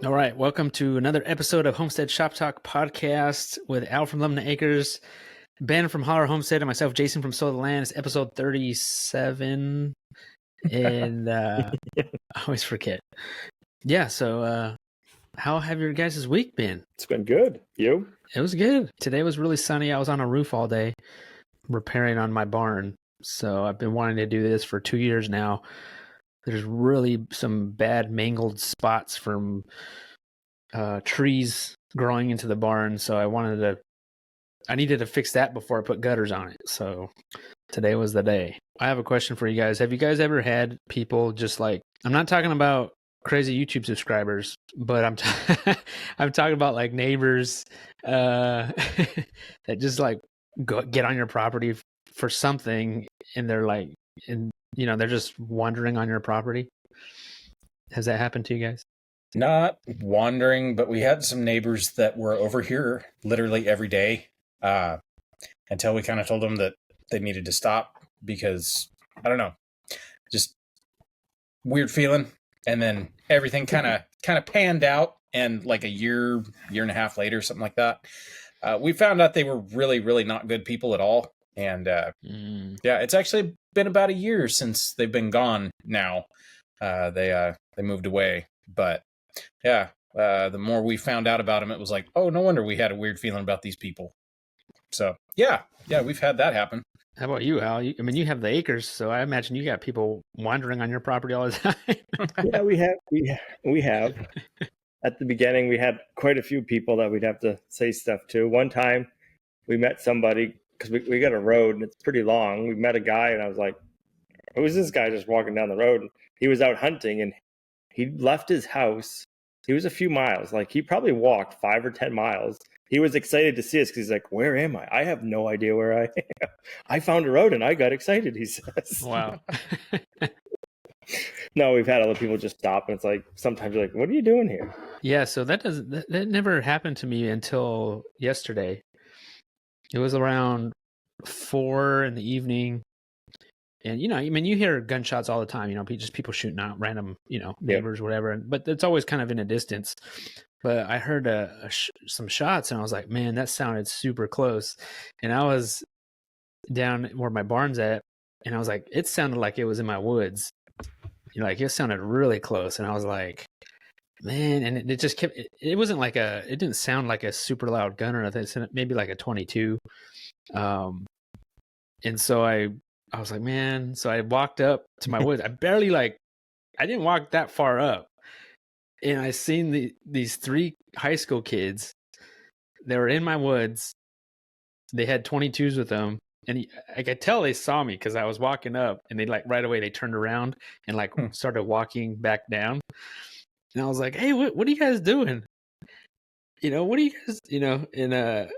All right, welcome to another episode of Homestead Shop Talk podcast with Al from Lumnah Acres, Ben from Hollar Homestead, and myself, Jason from Soul of the Land. It's episode 37, and I always forget. Yeah, so how have your guys' week been? It's been good. You? It was good. Today was really sunny. I was on a roof all day repairing on my barn, so I've been wanting to do this for 2 years now. There's really some bad mangled spots from trees growing into the barn, so I needed to fix that before I put gutters on it. So today was the day. I have a question for you guys. Have you guys ever had people just like, I'm not talking about crazy YouTube subscribers, but I'm talking about like neighbors that just like get on your property for something, and they're like, and they're just wandering on your property. Has that happened to you guys? Not wandering, but we had some neighbors that were over here literally every day until we kind of told them that they needed to stop because, I don't know, just weird feeling. And then everything kind of panned out, and like a year and a half later, something like that, we found out they were really, really not good people at all. And yeah, it's actually been about a year since they've been gone now. They moved away, but yeah, the more we found out about them, it was like, oh, no wonder we had a weird feeling about these people. So yeah, we've had that happen. How about you, Al? I mean, you have the acres, so I imagine you got people wandering on your property all the time. Yeah, we have. At the beginning, we had quite a few people that we'd have to say stuff to. One time, we met somebody because we got a road and it's pretty long. We met a guy, and I was like, "Who is this guy just walking down the road?" And he was out hunting, and he left his house. He was a few miles, like he probably walked 5 or 10 miles. He was excited to see us because he's like, "Where am I? I have no idea where I am. I found a road and I got excited," he says. Wow. No, we've had other people just stop, and it's like, sometimes you're like, "What are you doing here?" Yeah, so that never happened to me until yesterday. It was around 4 in the evening. And, I mean, you hear gunshots all the time, just people shooting out random, neighbors, whatever. But it's always kind of in a distance. But I heard some shots, and I was like, man, that sounded super close. And I was down where my barn's at, and I was like, it sounded like it was in my woods. Like it sounded really close. And I was like, man, and it just kept, it wasn't like it didn't sound like a super loud gun or nothing. It sounded maybe like a 22. And so I was like, man, so I walked up to my woods. I didn't walk that far up. And I seen these 3 high school kids. They were in my woods. They had 22s with them. And I could tell they saw me because I was walking up, and they right away, they turned around and started walking back down. And I was like, hey, what are you guys doing? What are you guys, and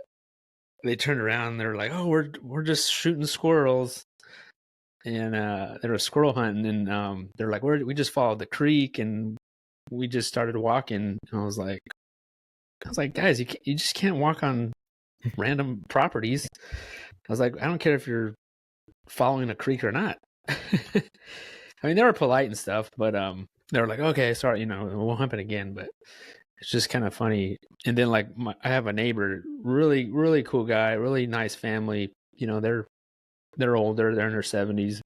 they turned around and they were like, oh, we're just shooting squirrels. And they were squirrel hunting, and they're like, we just followed the creek and we just started walking. And I was like, guys, you just can't walk on random properties. I was like, I don't care if you're following a creek or not. I mean, they were polite and stuff, but they were like, okay, sorry, it won't happen again. But it's just kind of funny. And then I have a neighbor, really, really cool guy, really nice family. They're older. They're in their 70s.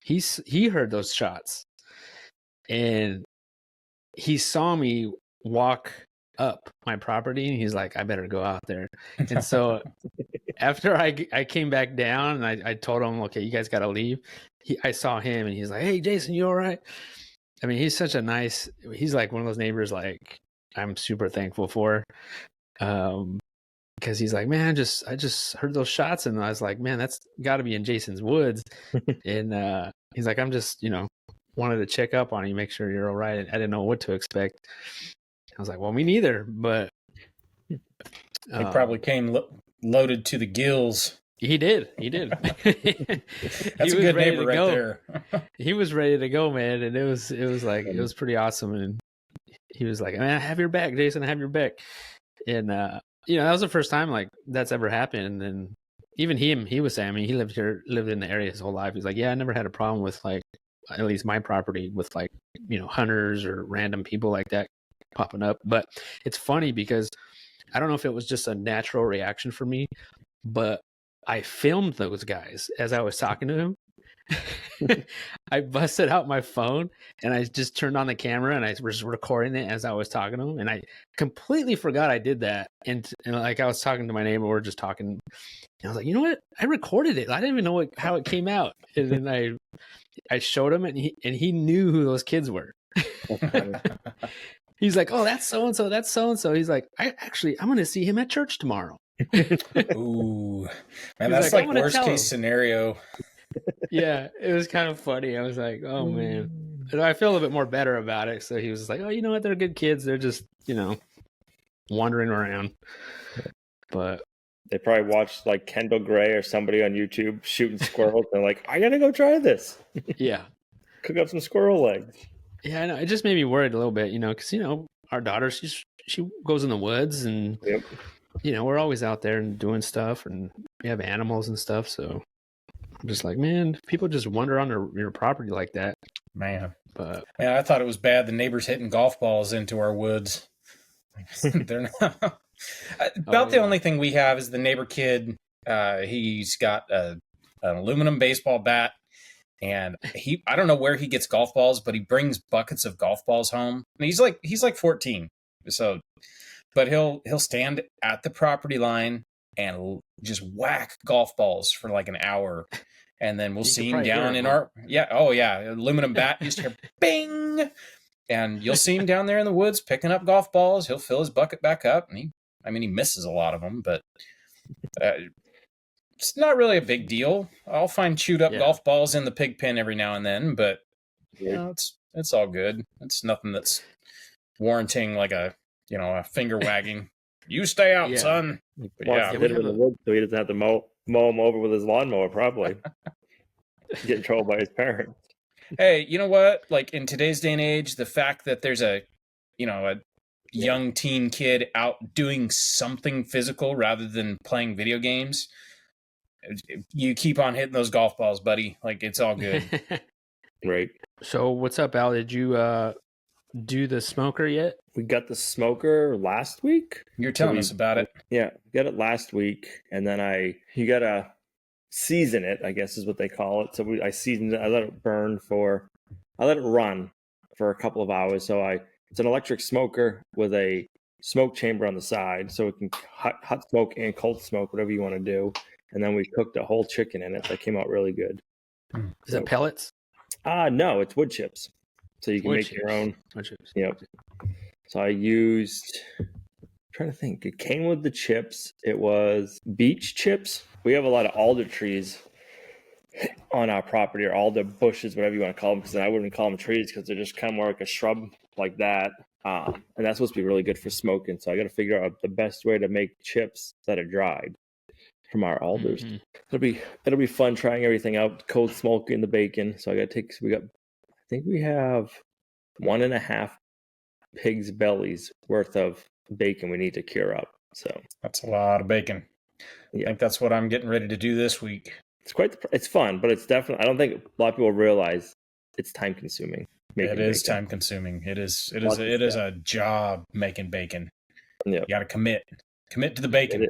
He heard those shots, and he saw me walk up my property, and he's like, I better go out there. And so after I came back down, and I told him, okay, you guys got to leave. I saw him, and he's like, hey, Jason, you all right? I mean, he's such a nice, he's like one of those neighbors like I'm super thankful for. Because he's like, man, I just heard those shots, and I was like, man, that's got to be in Jason's woods. And he's like, I'm just, wanted to check up on you, make sure you're all right. I didn't know what to expect. I was like, well, me neither, but he probably came loaded to the gills. He did. That's a good neighbor right there. He was ready to go, man, and it was pretty awesome. And he was like, man, I have your back, Jason. I have your back. And that was the first time like that's ever happened. And even he was saying, I mean, he lived in the area his whole life. He's like, yeah, I never had a problem with like, at least my property, with like, hunters or random people like that popping up. But it's funny because I don't know if it was just a natural reaction for me, but I filmed those guys as I was talking to him. I busted out my phone and I just turned on the camera and I was recording it as I was talking to him, and I completely forgot I did that. And like I was talking to my neighbor, we were just talking, and I was like, you know what? I recorded it. I didn't even know how it came out. And then I showed him, and he knew who those kids were. He's like, oh, that's so and so. That's so and so. He's like, I'm going to see him at church tomorrow. Ooh, man, that's like worst case scenario. Yeah, it was kind of funny. I was like, oh man. And I feel a little bit more better about it. So he was like, oh, you know what? They're good kids. They're just, wandering around. But they probably watched like Kendall Gray or somebody on YouTube shooting squirrels. And like, I gotta go try this. Yeah. Cook up some squirrel legs. Yeah, I know. It just made me worried a little bit, because our daughter, she goes in the woods, and yep. We're always out there and doing stuff, and we have animals and stuff. So I'm just like, man, people just wander on your property like that. Man, but I thought it was bad. The neighbors hitting golf balls into our woods. They're not. About the only thing we have is the neighbor kid. He's got an aluminum baseball bat, and I don't know where he gets golf balls, but he brings buckets of golf balls home. And he's like 14, so. But he'll stand at the property line and just whack golf balls for like an hour, and then we'll see him down in our aluminum bat. You just hear bing, and you'll see him down there in the woods picking up golf balls. He'll fill his bucket back up, and he misses a lot of them, but it's not really a big deal. I'll find chewed up golf balls in the pig pen every now and then, but it's all good. It's nothing that's warranting like a finger wagging. You stay out, son. Hit him in the woods so he doesn't have to mow him over with his lawnmower, probably. Get in trouble by his parents. Hey, you know what? Like in today's day and age, the fact that there's a young teen kid out doing something physical rather than playing video games, you keep on hitting those golf balls, buddy. Like it's all good. Right. So what's up, Al? Did you do the smoker yet? We got the smoker last week. You're telling us about it. Yeah, we got it last week, and then you gotta season it, I guess is what they call it. So I seasoned it. I let it run for a couple of hours. So it's an electric smoker with a smoke chamber on the side, so it can hot smoke and cold smoke, whatever you want to do. And then we cooked a whole chicken in it. That came out really good. Is it pellets? No, it's wood chips. So you can make your own. Yep. So I used, I'm trying to think. It came with the chips. It was beech chips. We have a lot of alder trees on our property, or alder bushes, whatever you want to call them, because I wouldn't call them trees because they're just kind of more like a shrub like that. And that's supposed to be really good for smoking. So I got to figure out the best way to make chips that are dried from our alders. Mm-hmm. It'll be fun trying everything out. Cold smoking the bacon. So I think we have 1.5 pigs' bellies worth of bacon we need to cure up. So that's a lot of bacon. Yeah. I think that's what I'm getting ready to do this week. It's fun, but it's definitely, I don't think a lot of people realize it's time consuming. It is time consuming. It is a job making bacon. Yeah. You got to commit to the bacon.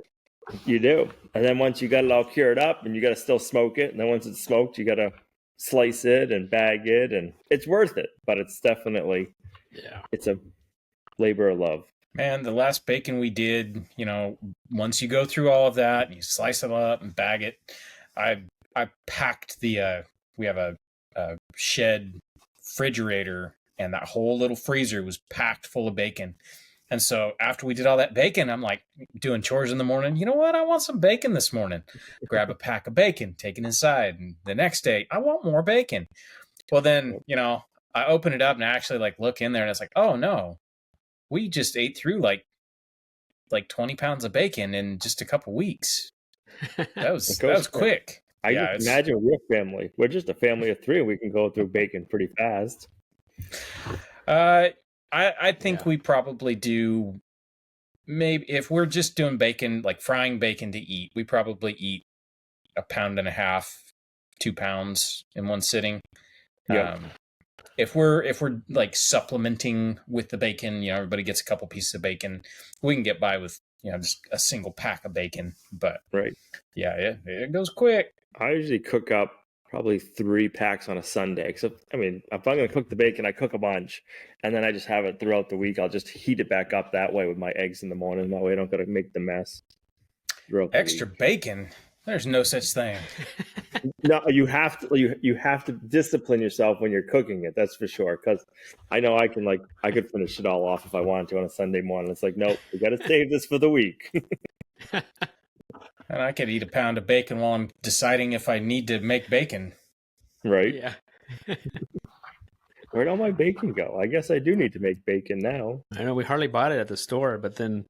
You do. And then once you got it all cured up, and you got to still smoke it. And then once it's smoked, you got to slice it and bag it, and it's worth it. But it's definitely, it's a labor of love. Man, the last bacon we did, once you go through all of that, and you slice it up and bag it, I packed we have a shed refrigerator, and that whole little freezer was packed full of bacon. And so after we did all that bacon, I'm like doing chores in the morning. You know what? I want some bacon this morning. Grab a pack of bacon, take it inside. And the next day, I want more bacon. Well, then, I open it up and I actually look in there, and it's like, oh no, we just ate through like 20 pounds of bacon in just a couple weeks. That was quick. I just imagine we're a family. We're just a family of 3. We can go through bacon pretty fast. I think we probably do, maybe if we're just doing bacon, like frying bacon to eat, we probably eat 1.5 pounds, 2 pounds in one sitting. Yep. if we're like supplementing with the bacon, everybody gets a couple pieces of bacon, we can get by with just a single pack of bacon. But Right. yeah, it goes quick. I usually cook up probably 3 packs on a Sunday. Except, I mean, if I'm going to cook the bacon, I cook a bunch, and then I just have it throughout the week. I'll just heat it back up that way with my eggs in the morning. That way I don't got to make the mess throughout the Extra week. bacon? There's no such thing. No, you have to discipline yourself when you're cooking it. That's for sure. Because I know I could finish it all off if I wanted to on a Sunday morning. It's like, nope, we got to save this for the week. And I could eat a pound of bacon while I'm deciding if I need to make bacon. Right? Yeah. Where'd all my bacon go? I guess I do need to make bacon now. I know we hardly bought it at the store, but then,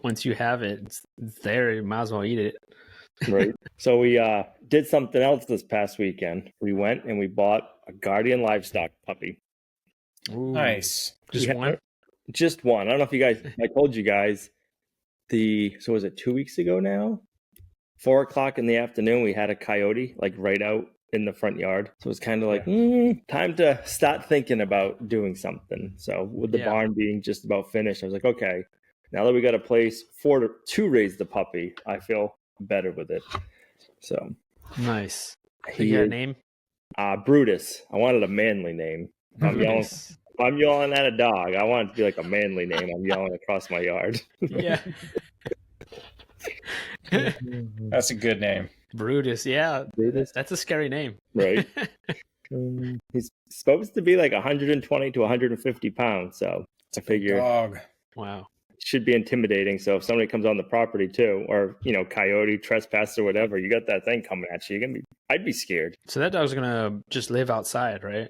once you have it, it's there. You might as well eat it. Right. So we did something else this past weekend. We went and we bought a Guardian livestock puppy. Ooh. Nice. Just one? Just one. I don't know if you guys, I told you guys so was it 2 weeks ago now? 4:00 in the afternoon, we had a coyote like right out in the front yard. So it was kind of like, time to start thinking about doing something. So with the barn being just about finished, I was like, okay, now that we got a place to raise the puppy, I feel better with it. So nice. He You got a is- name? Brutus. I wanted a manly name. Brutus. If I'm yelling at a dog, I want it to be like a manly name. I'm yelling across my yard. Yeah. That's a good name. Brutus. Yeah. Brutus. That's a scary name. Right. He's supposed to be like 120 to 150 pounds. So It's a I figure dog. Wow. it should be intimidating. So if somebody comes on the property too, or, coyote, trespass or whatever, you got that thing coming at you. I'd be scared. So that dog's going to just live outside, right?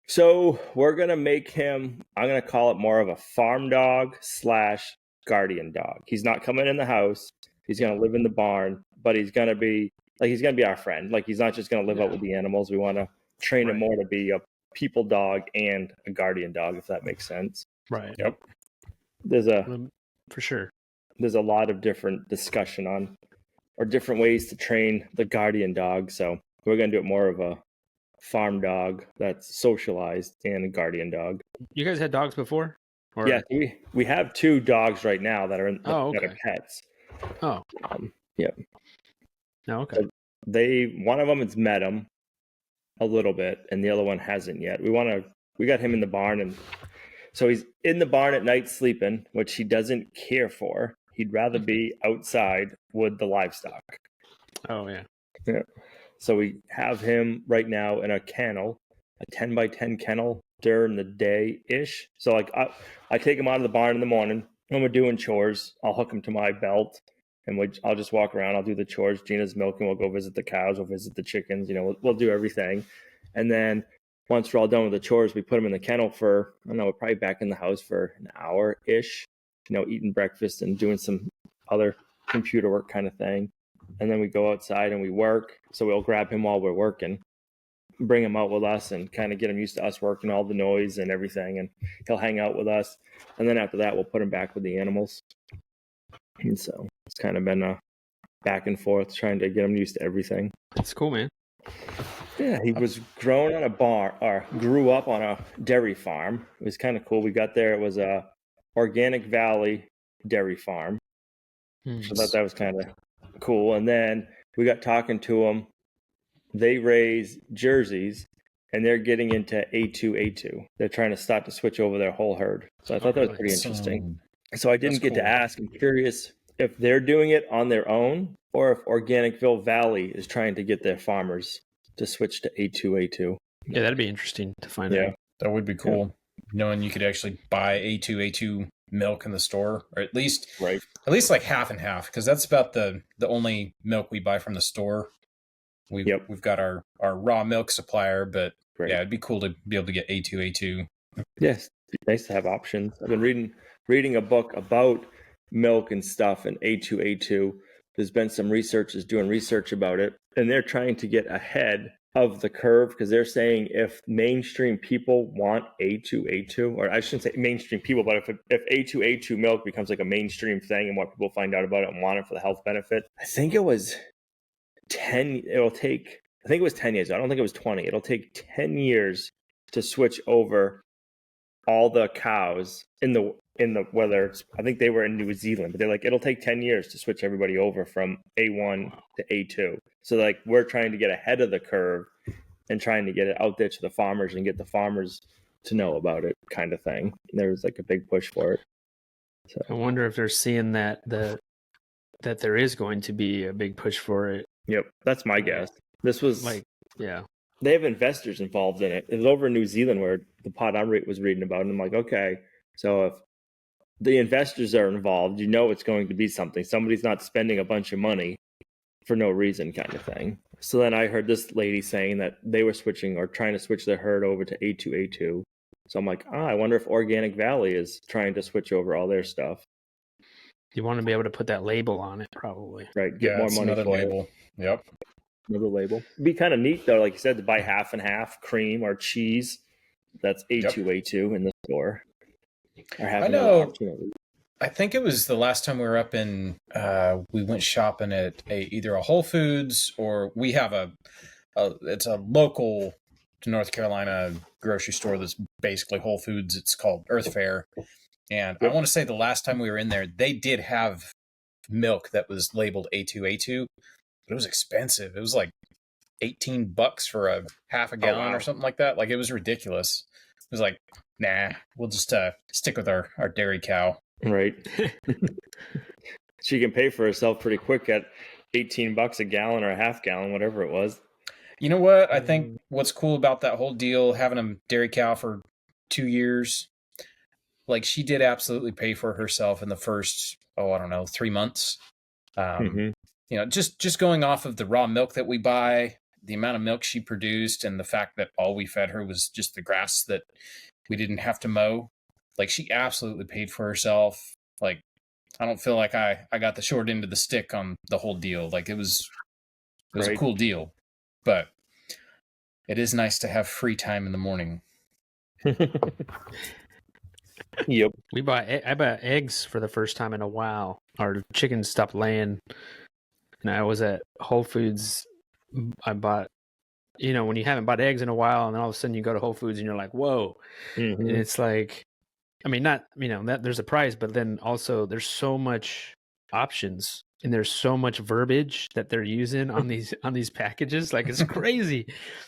So we're going to make him, I'm going to call it more of a farm dog / guardian dog. He's not coming in the house. He's going to live in the barn, but he's going to be our friend. Like, he's not just going to live out with the animals. We want to train him more to be a people dog and a guardian dog, if that makes sense. Right. Yep. For sure. There's a lot of different discussion on, or different ways to train the guardian dog. So we're going to do it more of a farm dog that's socialized and a guardian dog. You guys had dogs before? Or... Yeah, we have 2 dogs right now that are that are pets. Oh. Yeah. Oh, okay. So one of them has met him a little bit, and the other one hasn't yet. We got him in the barn, and so he's in the barn at night sleeping, which he doesn't care for. He'd rather be outside with the livestock. Oh, yeah. Yeah. So we have him right now in a kennel, a 10 by 10 kennel during the day-ish. So like I take him out of the barn in the morning. When we're doing chores, I'll hook him to my belt, and I'll just walk around. I'll do the chores. Gina's milking. We'll go visit the cows. We'll visit the chickens. We'll do everything. And then once we're all done with the chores, we put him in the kennel for, I don't know, we're probably back in the house for an hour-ish, eating breakfast and doing some other computer work kind of thing. And then we go outside and we work. So we'll grab him while we're working, bring him out with us, and kind of get him used to us working, all the noise and everything. And he'll hang out with us. And then after that, we'll put him back with the animals. And so it's kind of been a back and forth trying to get him used to everything. That's cool, man. Yeah, he was grew up on a dairy farm. It was kind of cool. We got there. It was a Organic Valley dairy farm. So that was kind of cool. And then we got talking to them. They raise jerseys, and they're getting into A2. They're trying to start to switch over their whole herd. So I thought that was pretty interesting. So I didn't get to ask. I'm curious if they're doing it on their own, or if Organicville Valley is trying to get their farmers to switch to A2. Yeah, that'd be interesting to find out. That would be cool. Knowing you could actually buy A2 milk in the store, or at least like half and half, because that's about the only milk we buy from the store. We've got our raw milk supplier, but yeah, it'd be cool to be able to get A2. Yes, it's nice to have options. I've been reading a book about milk and stuff, and A2. There's been some researchers doing research about it, and they're trying to get ahead of the curve, because they're saying if mainstream people want A2, or I shouldn't say mainstream people, but if A2 milk becomes like a mainstream thing and more people find out about it and want it for the health benefit, I think it was 10 years. I don't think it was 20. It'll take 10 years to switch over all the cows in the whether it's, I think they were in New Zealand, but they're like, it'll take 10 years to switch everybody over from A1 to A2. So like we're trying to get ahead of the curve and trying to get it out there to the farmers and get the farmers to know about it, kind of thing. There was like a big push for it. So I wonder if they're seeing that there is going to be a big push for it. yep, that's my guess. This was Like, yeah. They have investors involved in it. It was over in New Zealand where the pod I was reading about, and I'm like, okay, so if the investors are involved, you know it's going to be something. Somebody's not spending a bunch of money for no reason, kind of thing. So then I heard this lady saying that they were switching or trying to switch their herd over to A2. So I'm like, I wonder if Organic Valley is trying to switch over all their stuff. You want to be able to put that label on it, probably. Right, get more money another for label. it. Yep. Another label. It'd be kind of neat though, like you said, to buy half and half cream or cheese. That's A2 in the store. Or have I another know. option at least. I think it was the last time we were up in. We went shopping at either a Whole Foods or we have it's a local to North Carolina grocery store that's basically Whole Foods. It's called Earth Fare, and I want to say the last time we were in there, they did have milk that was labeled A2, but it was expensive. It was like $18 for a half a gallon or something like that. Like it was ridiculous. It was like, nah, we'll just stick with our dairy cow. Right. She can pay for herself pretty quick at $18 a gallon or a half gallon, whatever it was. You know what? I think what's cool about that whole deal, having a dairy cow for 2 years, like she did absolutely pay for herself in the first, 3 months. You know, just going off of the raw milk that we buy, the amount of milk she produced, and the fact that all we fed her was just the grass that we didn't have to mow. Like she absolutely paid for herself. Like I don't feel like I got the short end of the stick on the whole deal. Like it was a cool deal, but it is nice to have free time in the morning. Yep. I bought eggs for the first time in a while. Our chickens stopped laying, and I was at Whole Foods. I bought, when you haven't bought eggs in a while, and then all of a sudden you go to Whole Foods and you're like, whoa. And it's like, I mean, not, that there's a price, but then also there's so much options and there's so much verbiage that they're using on these packages. Like it's crazy.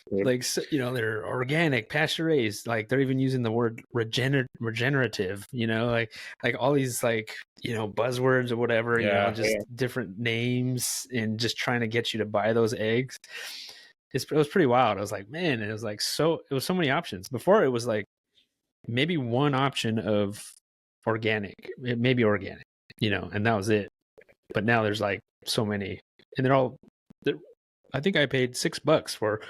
Like, they're organic, pasture raised, like they're even using the word regenerative, like all these buzzwords or whatever, different names and just trying to get you to buy those eggs. It was pretty wild. I was like, man, it was so many options. Before it was like maybe one option of organic, maybe organic, and that was it. But now there's like so many, and I think I paid $6 for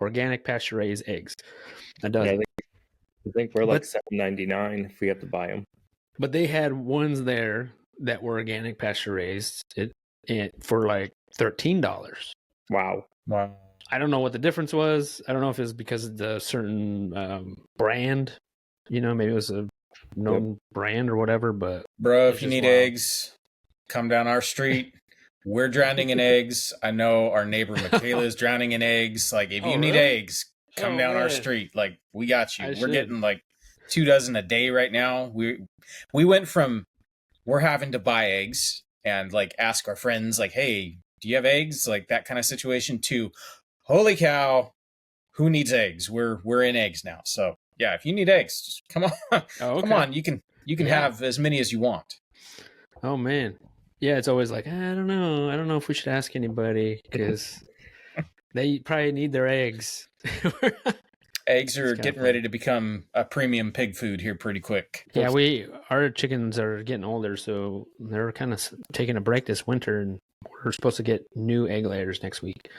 organic pasture raised eggs. A dozen. I think we're like $7.99 if we have to buy them. But they had ones there that were organic pasture raised for like $13. Wow. I don't know what the difference was. I don't know if it was because of the certain brand. Maybe it was a known brand or whatever. But bro, if you need eggs, come down our street. We're drowning in eggs. I know our neighbor Michaela is drowning in eggs. Like, if you need eggs, come down our street. Like, we got you. We're getting like 2 dozen a day right now. We went from we're having to buy eggs and like ask our friends like, hey, do you have eggs? Like that kind of situation to holy cow, who needs eggs? We're in eggs now. So yeah, if you need eggs, just come on. Come on. You can have as many as you want. Oh man. Yeah, it's always like, I don't know. I don't know if we should ask anybody because they probably need their eggs. Eggs are getting ready to become a premium pig food here pretty quick. Yeah, our chickens are getting older, so they're kind of taking a break this winter, and we're supposed to get new egg layers next week.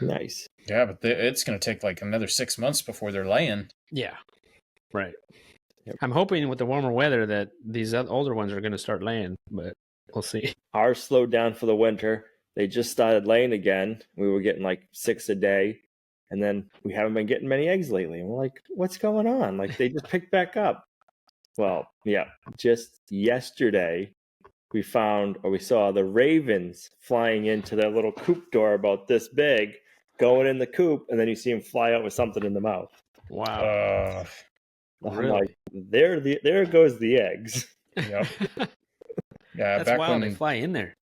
Nice. Yeah, but it's going to take like another 6 months before they're laying. Yeah, right. Yep. I'm hoping with the warmer weather that these older ones are going to start laying, but we'll see. Ours slowed down for the winter. They just started laying again. We were getting like 6 a day. And then we haven't been getting many eggs lately. And we're like, what's going on? Like they just picked back up. Well, yeah, just yesterday we saw the ravens flying into their little coop door about this big, going in the coop, and then you see them fly out with something in the mouth. Wow. I'm Really? like, there goes the eggs. Yep. Yeah, That's wild. They fly in there.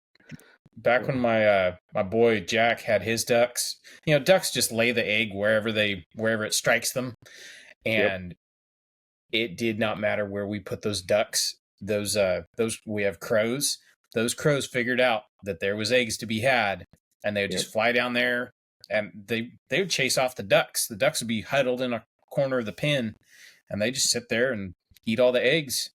back when my boy Jack had his ducks, ducks just lay the egg wherever it strikes them, and it did not matter where we put those ducks. Those we have crows. Those crows figured out that there was eggs to be had, and they would just fly down there, and they would chase off the ducks. The ducks would be huddled in a corner of the pen, and they just sit there and eat all the eggs.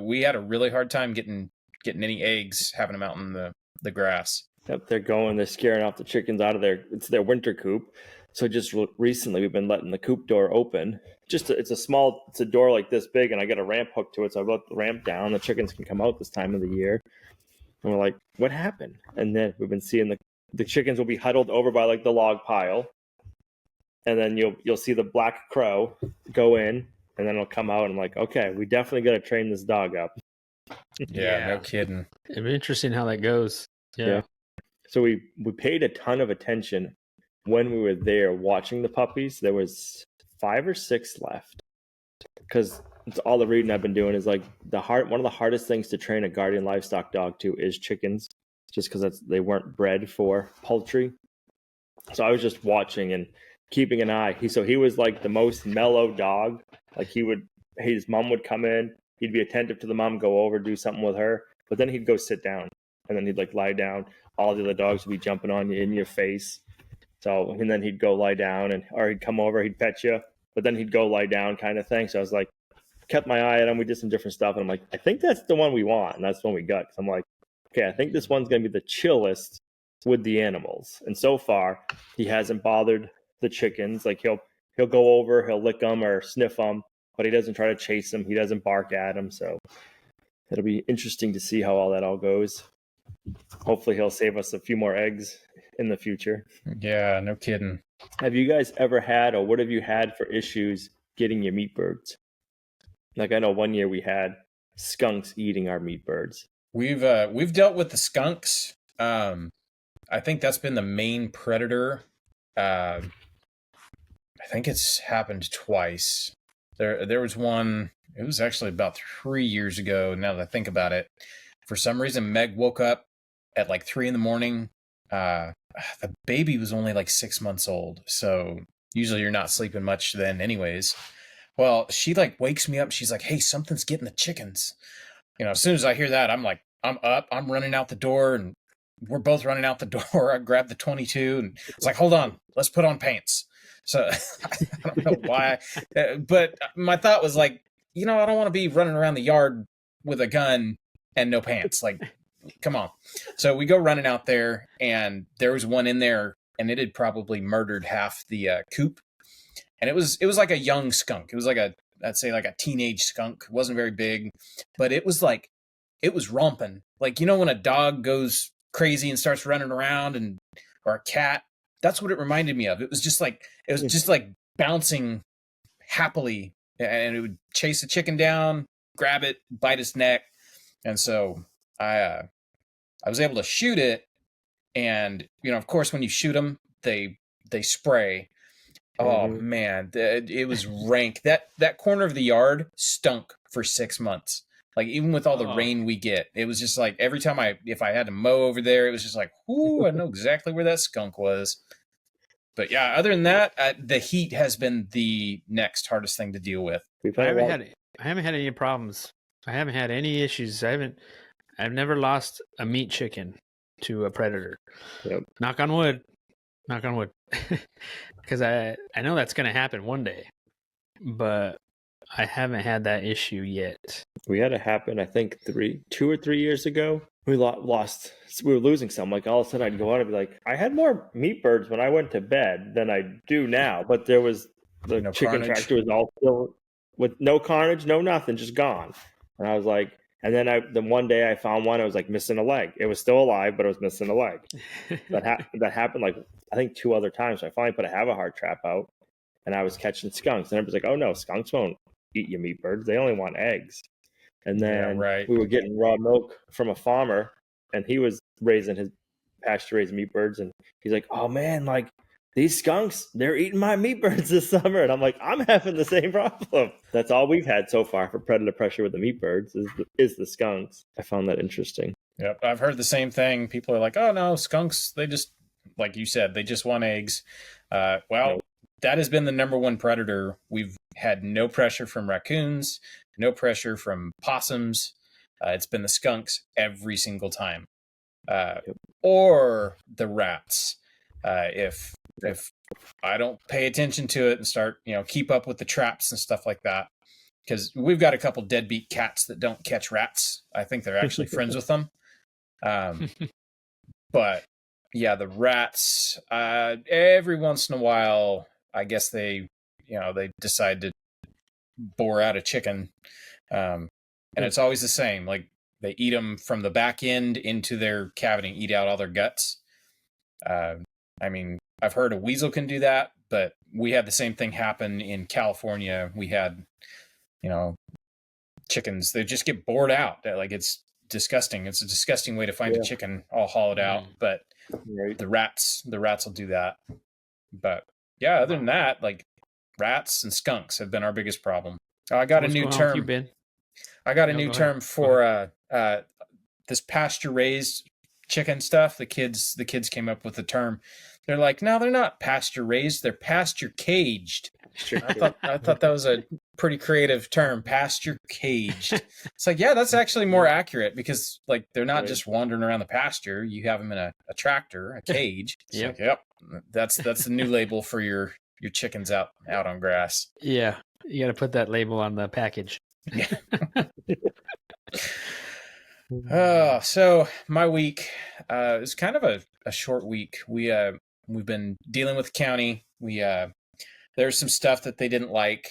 We had a really hard time getting any eggs, having them out in the grass. Yep, they're scaring off the chickens out of it's their winter coop. So just recently we've been letting the coop door open. It's a door like this big, and I got a ramp hook to it. So I let the ramp down. The chickens can come out this time of the year. And we're like, what happened? And then we've been seeing the chickens will be huddled over by like the log pile. And then you'll see the black crow go in, and then it'll come out, and I'm like, okay, we definitely got to train this dog up. Yeah, no kidding. It'd be interesting how that goes. Yeah. So we paid a ton of attention when we were there watching the puppies. There was 5 or 6 left, because it's all the reading I've been doing is like one of the hardest things to train a guardian livestock dog to is chickens, just because they weren't bred for poultry. So I was just watching and keeping an eye. He was like the most mellow dog. Like his mom would come in, he'd be attentive to the mom, go over, do something with her, but then he'd go sit down, and then he'd like lie down. All the other dogs would be jumping on you in your face. So, and then he'd go lie down, or he'd come over, he'd pet you, but then he'd go lie down kind of thing. So I was like, kept my eye on him. We did some different stuff, and I'm like, I think that's the one we want, and that's the one we got. Because I'm like, okay, I think this one's going to be the chillest with the animals. And so far, he hasn't bothered the chickens. Like he'll go over, he'll lick them or sniff them, but he doesn't try to chase them. He doesn't bark at them. So it'll be interesting to see how all goes. Hopefully he'll save us a few more eggs in the future. Yeah, no kidding. Have you guys ever had, or what have you had for issues getting your meat birds? Like I know one year we had skunks eating our meat birds. We've dealt with the skunks. I think that's been the main predator. I think it's happened twice. There was one, it was actually about 3 years ago, now that I think about it. For some reason, Meg woke up at like 3 a.m. The baby was only like 6 months old, so usually you're not sleeping much then anyways. Well, she like wakes me up. She's like, hey, something's getting the chickens. As soon as I hear that, I'm like, I'm up, I'm running out the door, and we're both running out the door. I grabbed the 22 and it's like, hold on, let's put on pants. So I don't know why, but my thought was like, I don't want to be running around the yard with a gun and no pants. Like, come on. So we go running out there, and there was one in there, and it had probably murdered half the coop. And it was like a young skunk. It was like I'd say like a teenage skunk. It wasn't very big, but it was romping. Like, when a dog goes crazy and starts running around, or a cat, that's what it reminded me of. It was just like bouncing happily, and it would chase the chicken down, grab it, bite its neck. And so I was able to shoot it, and of course when you shoot them, they spray. Oh man, it was rank. That corner of the yard stunk for 6 months. Like, even with all the rain we get, it was just like every time if I had to mow over there, it was just like, ooh, I know exactly where that skunk was. But yeah, other than that, the heat has been the next hardest thing to deal with. I haven't had any problems. I haven't had any issues. I've never lost a meat chicken to a predator. Yep. Knock on wood. Because I know that's going to happen one day, but I haven't had that issue yet. We had it happen, I think 2 or 3 years ago. We lost. We were losing some. Like, all of a sudden, I'd go out and be like, I had more meat birds when I went to bed than I do now. But there was the chicken tractor was all still with no carnage, no nothing, just gone. And I was like, and then one day I found one. It was like missing a leg. It was still alive, but it was missing a leg. That happened like I think 2 other times. So I finally put a have-a-heart trap out, and I was catching skunks. And everybody's like, oh no, skunks won't eat your meat birds. They only want eggs. And then we were getting raw milk from a farmer, and he was raising his pasture-raised meat birds. And he's like, oh man, like these skunks, they're eating my meat birds this summer. And I'm like, I'm having the same problem. That's all we've had so far for predator pressure with the meat birds is the skunks. I found that interesting. Yep, I've heard the same thing. People are like, oh no, skunks, they just, like you said, they just want eggs. Well, that has been the number one predator. We've had no pressure from raccoons, no pressure from possums. It's been the skunks every single time. Or the rats. If I don't pay attention to it and start, keep up with the traps and stuff like that, because we've got a couple deadbeat cats that don't catch rats. I think they're actually friends with them. But yeah, the rats, every once in a while, I guess they decide to bore out a chicken. And it's always the same. Like, they eat them from the back end into their cavity, eat out all their guts. I mean, I've heard a weasel can do that, but we had the same thing happen in California. We had, chickens, they just get bored out. Like, it's disgusting. It's a disgusting way to find a chicken all hollowed out, but the rats will do that. But yeah, other than that, like, rats and skunks have been our biggest problem. I got a new term. I got a new term for this pasture raised chicken stuff. The kids came up with the term. They're like, no, they're not pasture raised, they're pasture caged. I thought that was a pretty creative term, pasture caged. It's like, yeah, that's actually more accurate, because like, they're not just wandering around the pasture. You have them in a tractor, a cage. Like, yep, that's the new label for your chickens out on grass. Yeah, you got to put that label on the package. So my week is kind of a short week. We've been dealing with the county. There's some stuff that they didn't like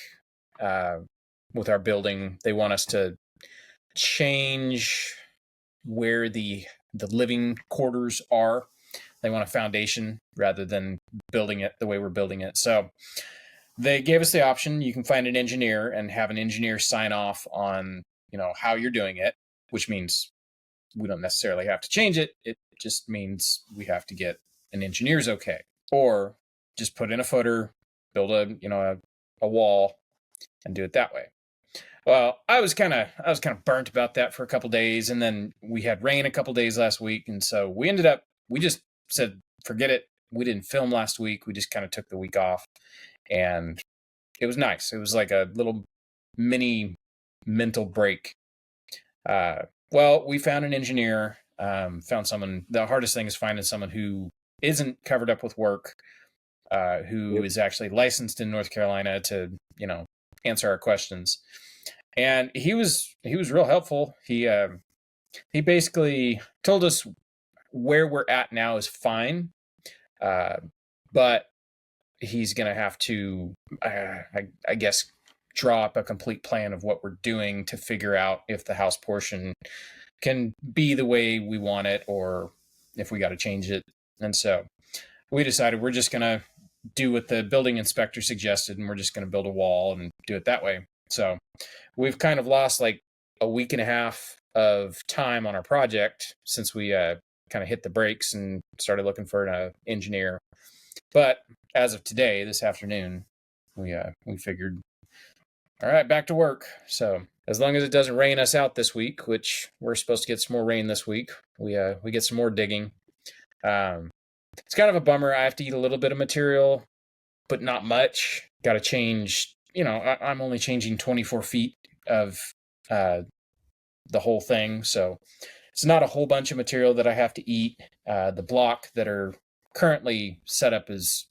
with our building. They want us to change where the living quarters are. They want a foundation rather than building it the way we're building it. So they gave us the option. You can find an engineer and have an engineer sign off on, how you're doing it, which means we don't necessarily have to change it. It just means we have to get an engineer's okay, or just put in a footer, build a wall, and do it that way. Well, I was kind of burnt about that for a couple days, and then we had rain a couple days last week, and so we just said, forget it. We didn't film last week. We just kind of took the week off, and it was nice. It was like a little mini mental break. Well, we found an engineer, found someone. The hardest thing is finding someone who isn't covered up with work, who is actually licensed in North Carolina to, answer our questions. And he was real helpful. He basically told us where we're at now is fine, but he's going to have to, I guess, draw up a complete plan of what we're doing to figure out if the house portion can be the way we want it, or if we got to change it. And so we decided we're just going to do what the building inspector suggested, and we're just going to build a wall and do it that way. So we've kind of lost like a week and a half of time on our project since we kind of hit the brakes and started looking for an engineer. But as of today, this afternoon, we figured, all right, back to work. So as long as it doesn't rain us out this week, which we're supposed to get some more rain this week, we get some more digging. It's kind of a bummer. I have to eat a little bit of material, but not much. Got to change. I'm only changing 24 feet of the whole thing, so it's not a whole bunch of material that I have to eat. The block that are currently set up as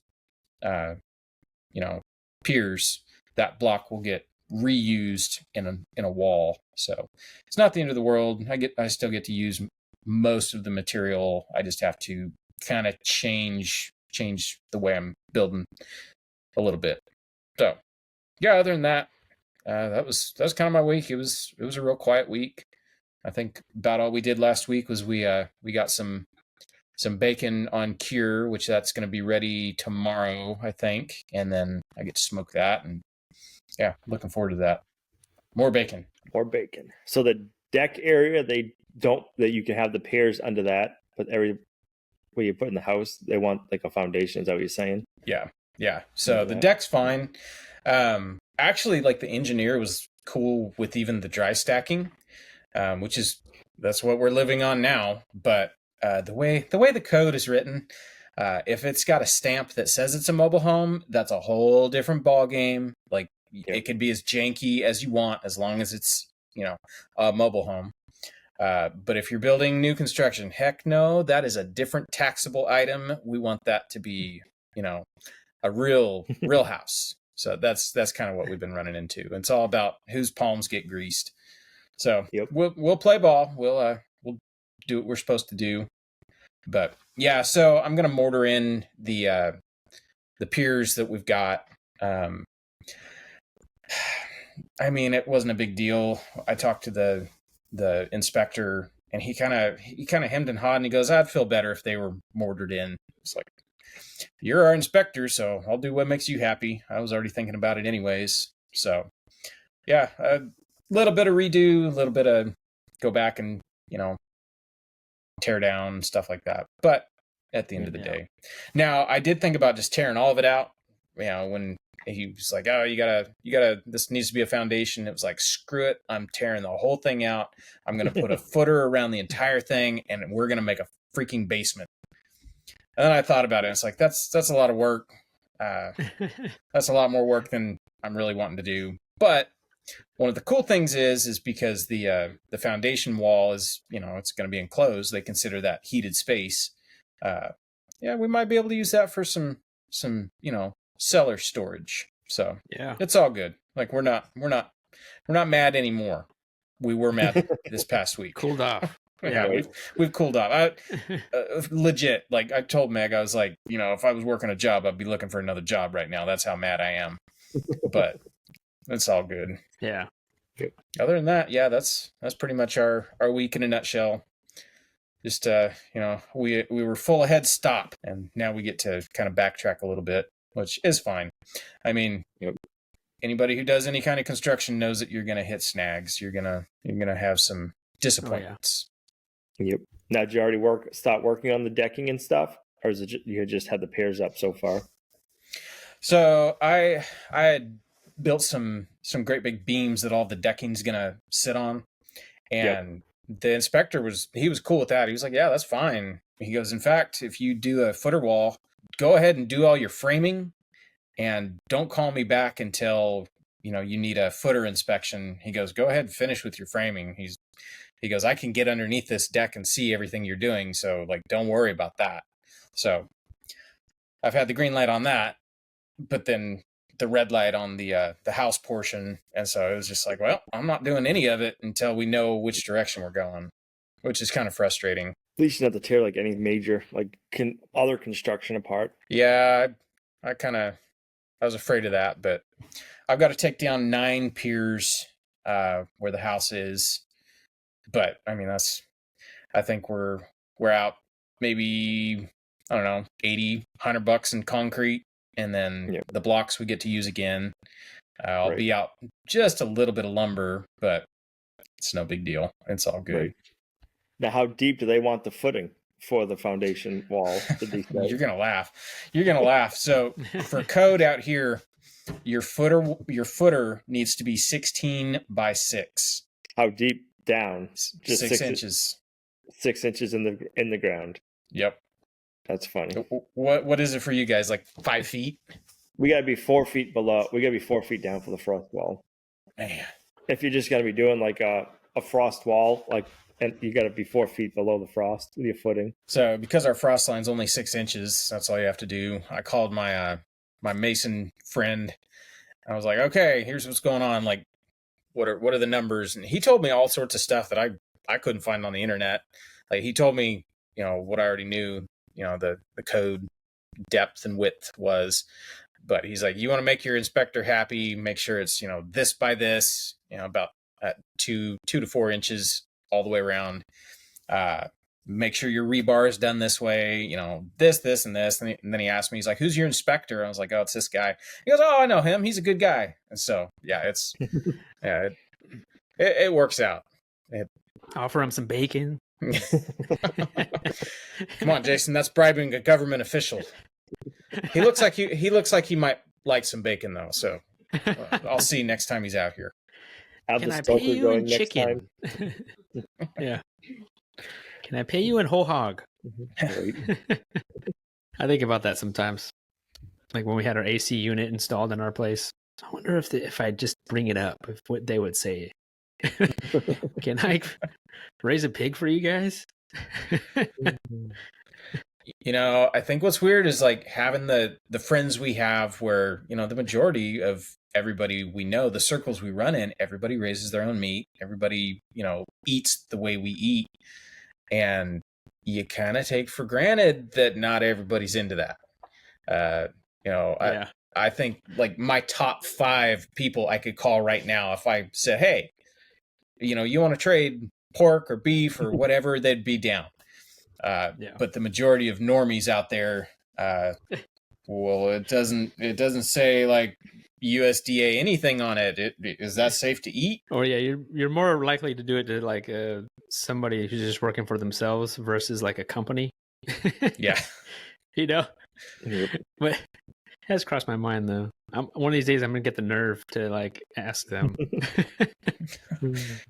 piers, that block will get reused in a wall. So it's not the end of the world. I still get to use most of the material. I just have to kind of change the way I'm building a little bit. So yeah, other than that, that was kind of my week. It was a real quiet week. I think about all we did last week was we got some bacon on cure, which that's going to be ready tomorrow, I think, and then I get to smoke that, and yeah, looking forward to that. More bacon. So the deck area, that you can have the pairs under that, but every where you put in the house, they want like a foundation. Is that what you're saying? Yeah. So the deck's fine. Actually, like the engineer was cool with even the dry stacking, that's what we're living on now. But the way the code is written, if it's got a stamp that says it's a mobile home, that's a whole different ball game. Like it can be as janky as you want as long as it's a mobile home. But if you're building new construction, heck no, that is a different taxable item. We want that to be a real house. So that's kind of what we've been running into. It's all about whose palms get greased. So we'll play ball. We'll do what we're supposed to do. But yeah, so I'm gonna mortar in the piers that we've got. I mean, it wasn't a big deal. I talked to the inspector, and he kind of hemmed and hawed, and he goes, "I'd feel better if they were mortared in." It's like, you're our inspector, so I'll do what makes you happy. I was already thinking about it anyways. So yeah, a little bit of redo, a little bit of go back and tear down, stuff like that. But at the end of the day, now I did think about just tearing all of it out. When he was like, "Oh, you gotta, this needs to be a foundation." It was like, screw it, I'm tearing the whole thing out. I'm gonna put a footer around the entire thing, and we're gonna make a freaking basement. And then I thought about it. And it's like, that's a lot of work. That's a lot more work than I'm really wanting to do. But one of the cool things is because the foundation wall is, it's going to be enclosed. They consider that heated space. We might be able to use that for some cellar storage. So yeah, it's all good. Like we're not mad anymore. We were mad this past week. Cooled off. Yeah, we've cooled off. Legit, like I told Meg, I was like, if I was working a job, I'd be looking for another job right now. That's how mad I am. But it's all good. Yeah. Other than that, yeah, that's pretty much our week in a nutshell. Just we were full ahead stop, and now we get to kind of backtrack a little bit, which is fine. I mean, anybody who does any kind of construction knows that you're gonna hit snags. You're gonna have some disappointments. Yep. Now, did you already start working on the decking and stuff, or is it you just had the piers up so far? So I had built some great big beams that all the decking's gonna sit on, and the inspector was cool with that. He was like, "Yeah, that's fine." He goes, "In fact, if you do a footer wall, go ahead and do all your framing, and don't call me back until you need a footer inspection." He goes, "Go ahead and finish with your framing." He goes, "I can get underneath this deck and see everything you're doing, so don't worry about that." So I've had the green light on that, but then the red light on the house portion, and so it was just like, well, I'm not doing any of it until we know which direction we're going, which is kind of frustrating. At least you don't have to tear any major other construction apart. Yeah, I was afraid of that, but I've got to take down 9 piers where the house is. But I mean, I think we're out maybe, I don't know, $80-$100 in concrete, and then the blocks we get to use again. I'll be out just a little bit of lumber, but it's no big deal. It's all good. Right. Now, how deep do they want the footing for the foundation wall? You're gonna laugh. So for code out here, your footer needs to be 16 by 6. How deep down? Just 6 inches. 6 inches in the ground. Yep. That's funny. What is it for you guys? Like 5 feet? We gotta be 4 feet below. We gotta be 4 feet down for the frost wall. Man. If you're just gonna be doing like a frost wall, and you gotta be 4 feet below the frost with your footing. So because our frost line's only 6 inches, that's all you have to do. I called my my mason friend. I was like, okay, here's what's going on. Like, what are the numbers? And he told me all sorts of stuff that I couldn't find on the internet. Like he told me, what I already knew, the code depth and width was. But he's like, you want to make your inspector happy, make sure it's, this by this, about 2 to 4 inches all the way around. Make sure your rebar is done this way, this, and this. And then he asked me, he's like, who's your inspector? I was like, oh, it's this guy. He goes, oh, I know him. He's a good guy. And so, yeah, it works out. Offer him some bacon. Come on, Jason, that's bribing a government official. He looks like he might like some bacon though. So I'll see next time he's out here. How's Can the I pay stoker you going in next time? chicken? Yeah. Can I pay you in whole hog? Right. I think about that sometimes. Like when we had our AC unit installed in our place. I wonder if I just bring it up, if what they would say. Can I raise a pig for you guys? You know, I think what's weird is like having the friends we have where, you know, the majority of everybody we know, the circles we run in, everybody raises their own meat. Everybody, you know, eats the way we eat. And you kind of take for granted that not everybody's into that. You know, Yeah. I think like my top 5 people I could call right now, if I said, hey, you know, you want to trade pork or beef or whatever, they'd be down. Yeah. But the majority of normies out there, well, it doesn't say like USDA anything on it. Is that safe to eat? Or yeah, you're more likely to do it to like somebody who's just working for themselves versus like a company. Yeah. You know? Yep. But it has crossed my mind though. One of these days I'm gonna get the nerve to like ask them.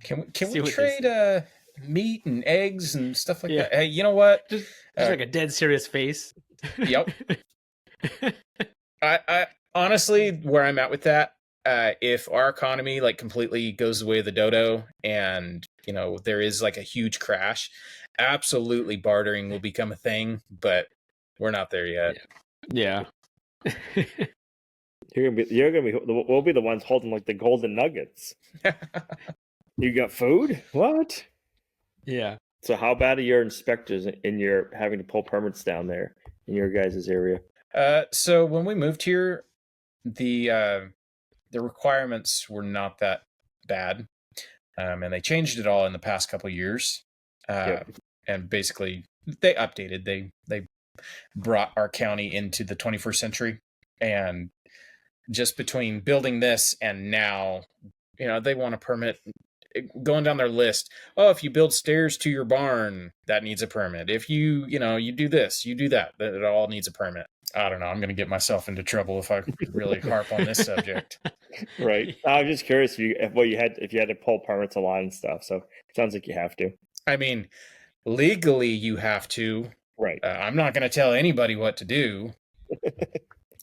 Can See we what trade meat and eggs and stuff like Yeah. that? Hey, you know what? Just like a dead serious face. Yep. I honestly, where I'm at with that, if our economy like completely goes the way of the dodo and, you know, there is like a huge crash, absolutely bartering will become a thing, but we're not there yet. Yeah. We'll be the ones holding like the golden nuggets. You got food? What? Yeah. So how bad are your inspectors in your having to pull permits down there in your guys' area? So when we moved here, the requirements were not that bad, and they changed it all in the past couple of years. Yep. And basically, they updated. They brought our county into the 21st century, and just between building this and now, you know, they want a permit. Going down their list, oh, if you build stairs to your barn, that needs a permit. If you do this, you do that, it all needs a permit. I don't know. I'm going to get myself into trouble if I really harp on this subject. Right. I was just curious if you had to pull permits a lot and stuff. So it sounds like you have to. I mean, legally you have to. Right. I'm not going to tell anybody what to do.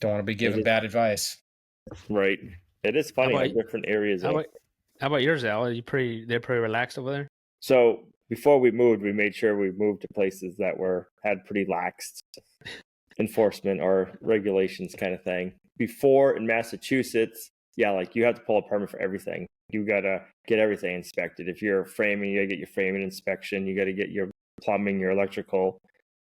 Don't want to be giving bad advice. Right. It is funny how different areas. How about yours, Al? They're pretty relaxed over there? So before we moved, we made sure we moved to places that had pretty lax enforcement or regulations kind of thing. Before in Massachusetts, yeah, like you have to pull a permit for everything. You got to get everything inspected. If you're framing, you got to get your framing inspection. You got to get your plumbing, your electrical.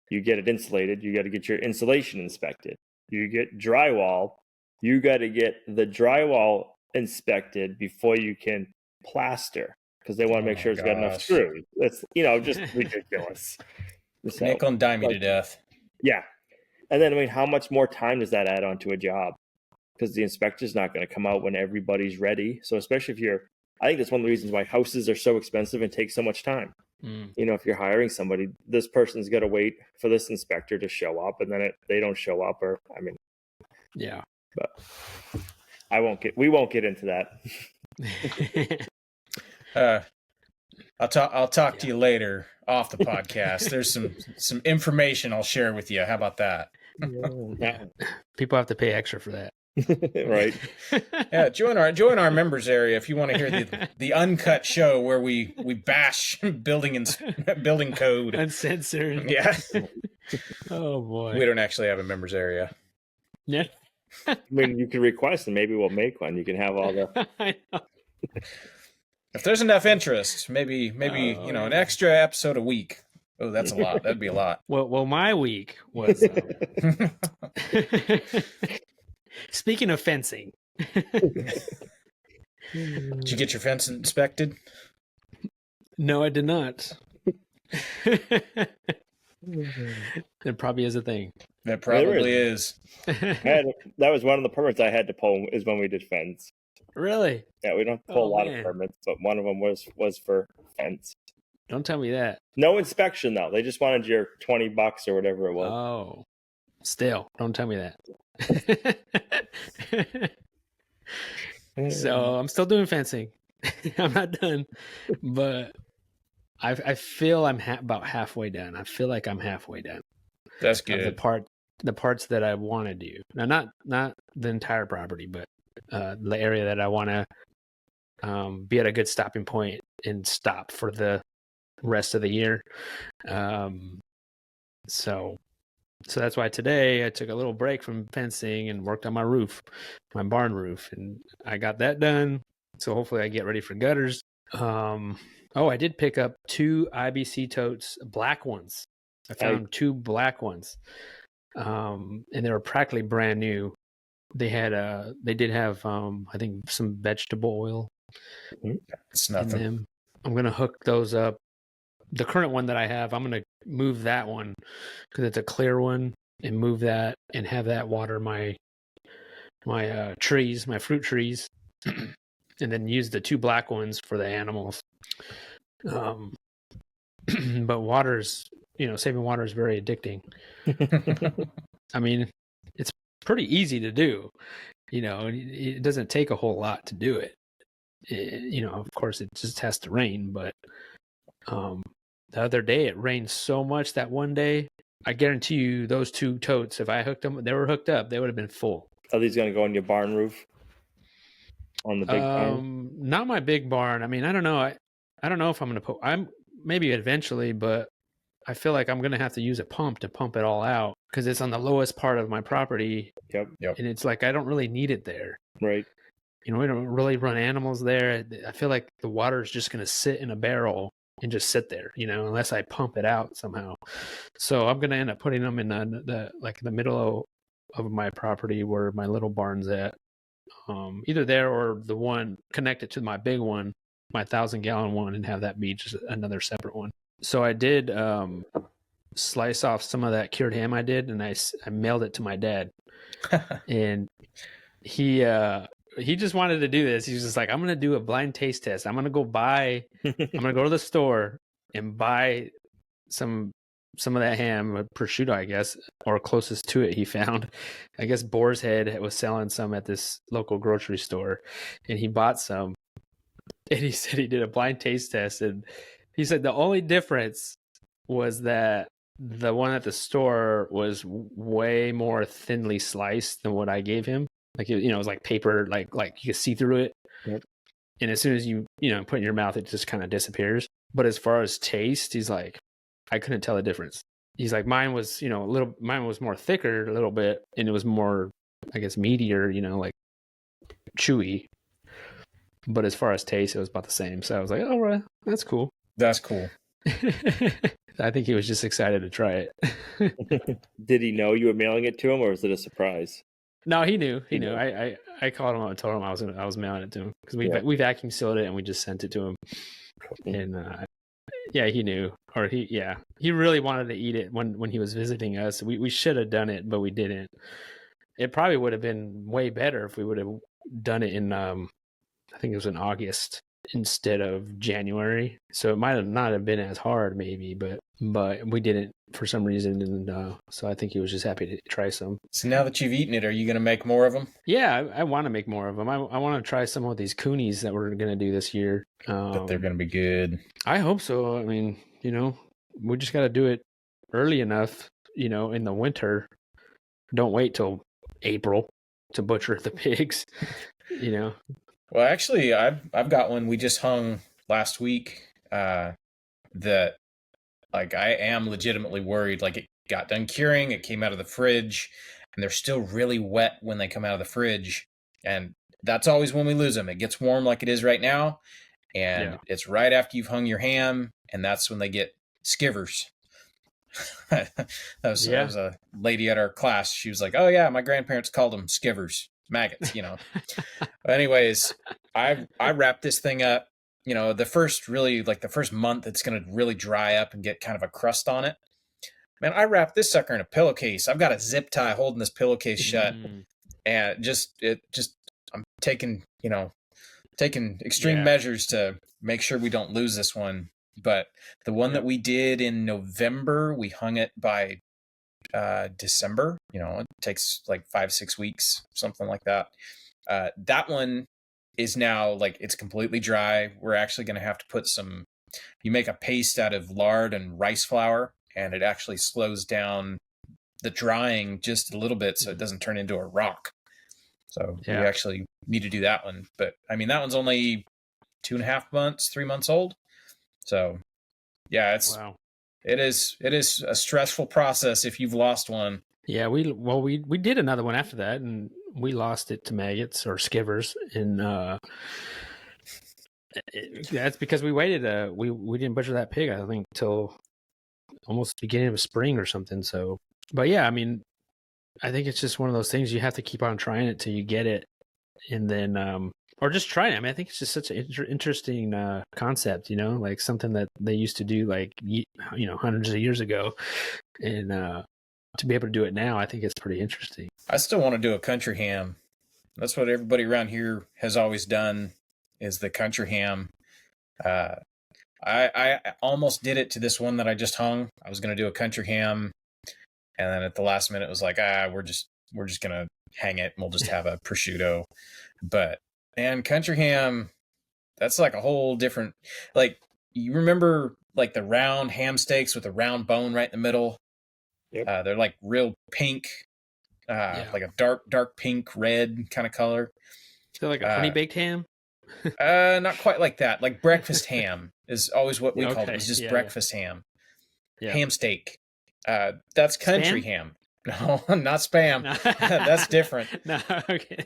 You get it insulated. You got to get your insulation inspected. You get drywall. You got to get the drywall inspected before you can plaster because they want to make sure it's got enough screws. That's just ridiculous. So, nickel and dime you to death. Yeah. And then, I mean, how much more time does that add on to a job? Because the inspector's not going to come out when everybody's ready. So especially I think that's one of the reasons why houses are so expensive and take so much time. You know, if you're hiring somebody, this person's got to wait for this inspector to show up, and then they don't show up, yeah. But we won't get into that. I'll talk to you later off the podcast. There's some information I'll share with you. How about that? Yeah. People have to pay extra for that. Right. Yeah, join our members area if you want to hear the uncut show where we bash building code. Uncensored. Yeah. Oh boy. We don't actually have a members area. Yeah. I mean, you can request and maybe we'll make one. You can have all the I know. If there's enough interest, maybe an extra episode a week. Oh, that's a lot. That'd be a lot. Well, my week was speaking of fencing. Did you get your fence inspected? No, I did not. It probably is a thing. That probably is. That was one of the permits I had to pull is when we did fence. Really? Yeah, we don't pull a lot of permits, but one of them was for fence. Don't tell me that. No inspection though. They just wanted your $20 or whatever it was. Oh. Still, don't tell me that. So I'm still doing fencing. I'm not done, but I feel I'm about halfway done. I feel like I'm halfway done. That's Of the parts that I want to do. Now, not the entire property, but the area that I want to be at a good stopping point and stop for the rest of the year. So that's why today I took a little break from fencing and worked on my roof, my barn roof, and I got that done. So hopefully I get ready for gutters. I did pick up 2 IBC totes, black ones. I found 2 black ones. And they were practically brand new. They did have I think some vegetable oil It's in nothing. them. I'm gonna hook those up. The current one that I have, I'm gonna move that one because it's a clear one, and move that and have that water my trees, my fruit trees, and then use the 2 black ones for the animals. But saving water is very addicting. I mean, it's pretty easy to do. It doesn't take a whole lot to do it. Of course, it just has to rain. But the other day, it rained so much that one day, I guarantee you, those 2 totes, if I hooked them, they were hooked up, they would have been full. Are these going to go on your barn roof? On the big barn? Not my big barn. I mean, I don't know. I don't know if I'm going to I'm maybe eventually, but I feel like I'm going to have to use a pump to pump it all out because it's on the lowest part of my property. Yep. And it's like, I don't really need it there. Right. We don't really run animals there. I feel like the water is just going to sit in a barrel and just sit there, unless I pump it out somehow. So I'm going to end up putting them in the middle of my property where my little barn's at. Either there or the one connected to my big one, my 1,000-gallon one, and have that be just another separate one. So I did slice off some of that cured ham I did, and I mailed it to my dad. And he just wanted to do this. He was just like, I'm going to do a blind taste test. I'm going to go to the store and buy some of that ham, prosciutto, I guess, or closest to it he found. I guess Boar's Head was selling some at this local grocery store, and he bought some. And he said he did a blind taste test, and he said the only difference was that the one at the store was way more thinly sliced than what I gave him. Like, it was like paper, like you could see through it. Yep. And as soon as you put it in your mouth, it just kind of disappears. But as far as taste, he's like, I couldn't tell the difference. He's like, mine was, mine was more thicker a little bit, and it was more, I guess, meatier, like chewy. But as far as taste, it was about the same. So I was like, oh, right, that's cool. That's cool. I think he was just excited to try it. Did he know you were mailing it to him, or was it a surprise? No, he knew. He knew. I called him and told him I was mailing it to him because we vacuum sealed it and we just sent it to him. And he knew, or he really wanted to eat it when he was visiting us. We should have done it, but we didn't. It probably would have been way better if we would have done it in I think it was in August instead of January. So it might have not have been as hard maybe, but we didn't for some reason. And so I think he was just happy to try some. So now that you've eaten it, are you going to make more of them? Yeah, I want to make more of them. I want to try some of these coonies that we're going to do this year. But they're going to be good. I hope so. I mean, we just got to do it early enough, in the winter. Don't wait till April to butcher the pigs, Well, actually, I've got one we just hung last week that, like, I am legitimately worried. Like, it got done curing, it came out of the fridge, and they're still really wet when they come out of the fridge. And that's always when we lose them. It gets warm like it is right now, and it's right after you've hung your ham, and that's when they get skivers. that was a lady at our class. She was like, oh, yeah, my grandparents called them skivers. Maggots, But anyways, I wrapped this thing up, the first month it's going to really dry up and get kind of a crust on it. Man, I wrapped this sucker in a pillowcase. I've got a zip tie holding this pillowcase shut, and I'm taking extreme measures to make sure we don't lose this one. But the one that we did in November, we hung it by December. It takes like 5-6 weeks, something like that. That one is now like it's completely dry. We're actually going to have to put you make a paste out of lard and rice flour, and it actually slows down the drying just a little bit so it doesn't turn into a rock. So we actually need to do that one. But I mean, that one's only 2.5 months, 3 months old. So yeah, it is a stressful process if you've lost one. Yeah, we did another one after that, and we lost it to maggots or skivers, and that's because we waited. We didn't butcher that pig, I think, till almost beginning of spring or something. So, but yeah, I mean, I think it's just one of those things you have to keep on trying it till you get it, and then or just trying it. I mean, I think it's just such an interesting concept, like something that they used to do like hundreds of years ago, and to be able to do it now, I think it's pretty interesting. I still want to do a country ham. That's what everybody around here has always done, is the country ham. I almost did it to this one that I just hung. I was going to do a country ham, and then at the last minute it was like, we're just going to hang it and we'll just have a prosciutto. But man, country ham, that's like a whole different, like, you remember like the round ham steaks with the round bone right in the middle? Yep. They're like real pink, like a dark pink, red kind of color. So like a honey baked ham? Not quite like that. Like breakfast ham is always what we called it. It's just breakfast ham. Yeah. Ham steak. That's country ham. No, not spam. That's different. No, okay.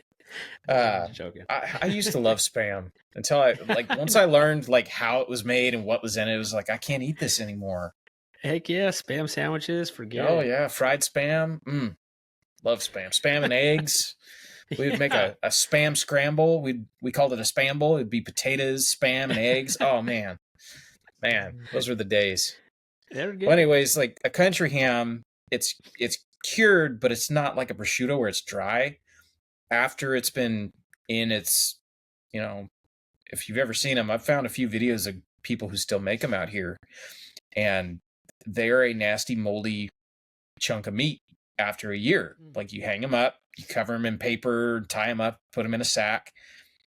I'm joking. I used to love spam until once I learned like how it was made and what was in it, it was like, I can't eat this anymore. Heck yeah, spam sandwiches, forget it. Oh yeah, fried spam. Love spam. Spam and eggs. We would make a spam scramble. We called it a spamble. It'd be potatoes, spam, and eggs. Oh man, those were the days. Well, anyways, like a country ham, it's cured, but it's not like a prosciutto where it's dry. After it's been in its, if you've ever seen them, I've found a few videos of people who still make them out here, and they're a nasty, moldy chunk of meat after a year. Like you hang them up, you cover them in paper, tie them up, put them in a sack.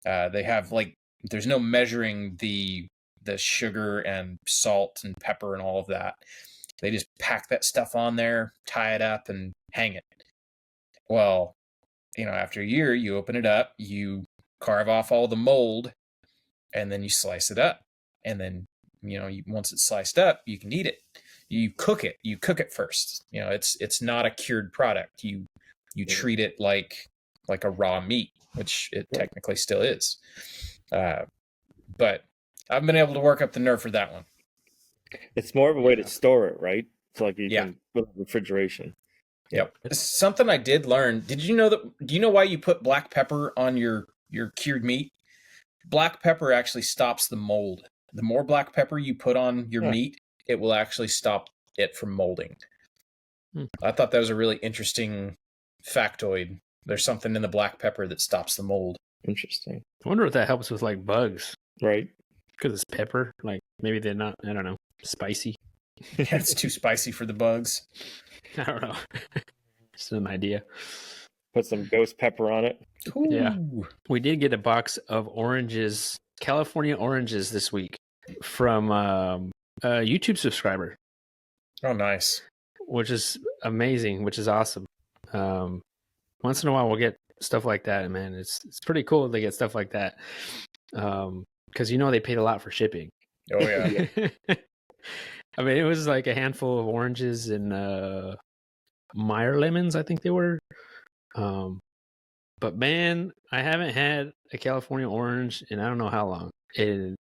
They have there's no measuring the sugar and salt and pepper and all of that. They just pack that stuff on there, tie it up, and hang it. Well, after a year, you open it up, you carve off all the mold, and then you slice it up. And then, once it's sliced up, you can eat it. You cook it. You cook it first. It's not a cured product. You treat it like a raw meat, which it technically still is. But I've been able to work up the nerve for that one. It's more of a way to store it, right? So you can put refrigeration. Yep. Something I did learn. Do you know why you put black pepper on your cured meat? Black pepper actually stops the mold. The more black pepper you put on your meat, it will actually stop it from molding. I thought that was a really interesting factoid. There's something in the black pepper that stops the mold. Interesting. I wonder if that helps with bugs. Right. Because it's pepper. Maybe they're not, I don't know, spicy. Yeah, it's too spicy for the bugs. I don't know. Just an idea. Put some ghost pepper on it. Ooh. Yeah. We did get a box of oranges, California oranges this week from a YouTube subscriber. Oh, nice. Which is amazing, which is awesome. Once in a while we'll get stuff like that, man. It's pretty cool to get stuff like that. Because they paid a lot for shipping. Oh, yeah. I mean, it was like a handful of oranges and Meyer lemons, I think they were. But man, I haven't had a California orange in I don't know how long. It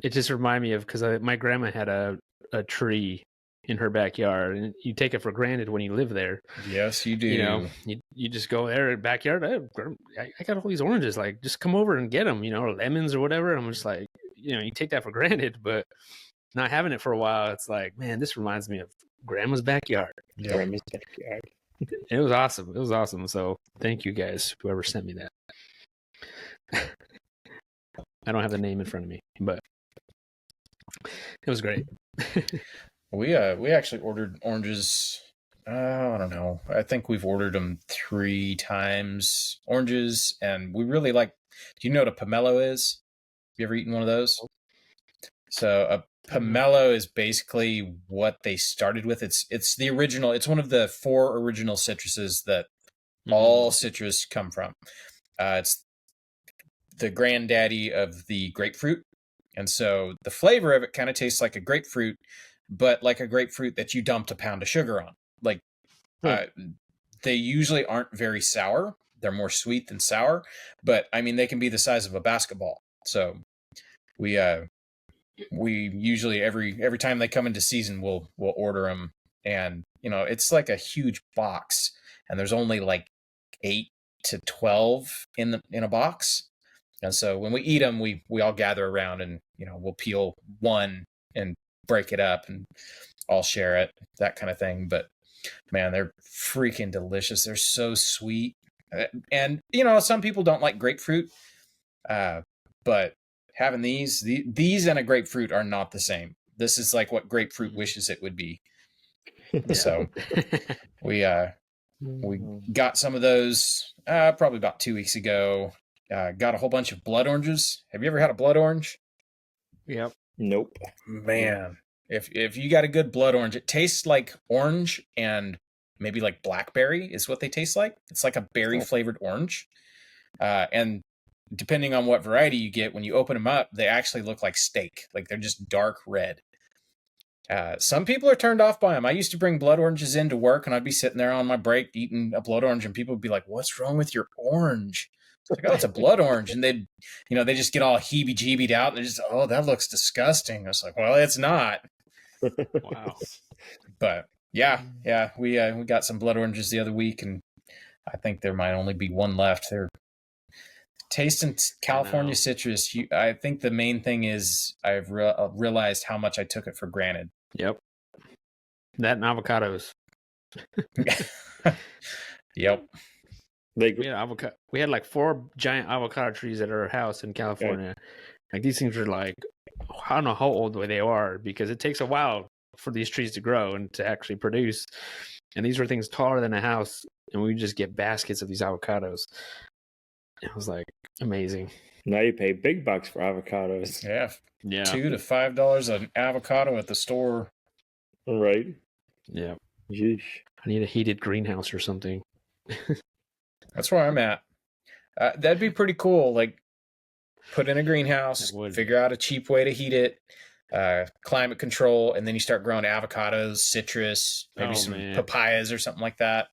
just reminded me of, because my grandma had a tree in her backyard, and you take it for granted when you live there. Yes, you do. You just go there in backyard. I got all these oranges. Just come over and get them. Or lemons or whatever. I'm just like, you take that for granted, but not having it for a while, it's like, man, this reminds me of grandma's backyard. Yeah. Grandma's backyard. It was awesome. It was awesome. So thank you guys, whoever sent me that. I don't have the name in front of me, but it was great. We actually ordered oranges I don't know. I think we've ordered them 3 times. Oranges, and we really like. Do you know what a pomelo is? Have you ever eaten one of those? So a pomelo is basically what they started with. It's the original. It's one of the 4 original citruses that all citrus come from. It's the granddaddy of the grapefruit, and so the flavor of it kind of tastes like a grapefruit, but like a grapefruit that you dumped a pound of sugar on. Like, they usually aren't very sour. They're more sweet than sour, but I mean they can be the size of a basketball. So we usually every time they come into season, we'll order them, and it's like a huge box, and there's only like 8 to 12 in a box, and so when we eat them, we all gather around, and we'll peel one and break it up and all share it, that kind of thing. But man, they're freaking delicious. They're so sweet, and some people don't like grapefruit, but having these and a grapefruit are not the same. This is like what grapefruit wishes it would be. So we got some of those probably about 2 weeks ago. Got a whole bunch of blood oranges. Have you ever had a blood orange? Yep. Nope. Man, if you got a good blood orange, it tastes like orange and maybe like blackberry is what they taste like. It's like a berry flavored orange. And depending on what variety you get, when you open them up, they actually look like steak. Like they're just dark red. Some people are turned off by them. I used to bring blood oranges into work, and I'd be sitting there on my break eating a blood orange, and people would be like, "What's wrong with your orange?" It's like, "Oh, it's a blood orange," and they just get all heebie-jeebied out. And they're just, "Oh, that looks disgusting." I was like, "Well, it's not." Wow. But yeah, we got some blood oranges the other week, and I think there might only be one left. They're tasting California citrus. I think the main thing is I've realized how much I took it for granted. Yep. That and avocados. Yep. We had like 4 giant avocado trees at our house in California. Okay. Like these things are like, I don't know how old they are, because it takes a while for these trees to grow and to actually produce. And these were things taller than a house, and we just get baskets of these avocados. It was like amazing. Now you pay big bucks for avocados. Yeah. $2 to $5 an avocado at the store. Right. Yeah. Yeesh. I need a heated greenhouse or something. That's where I'm at. That'd be pretty cool. Like, put in a greenhouse, figure out a cheap way to heat it, climate control, and then you start growing avocados, citrus, maybe some papayas or something like that.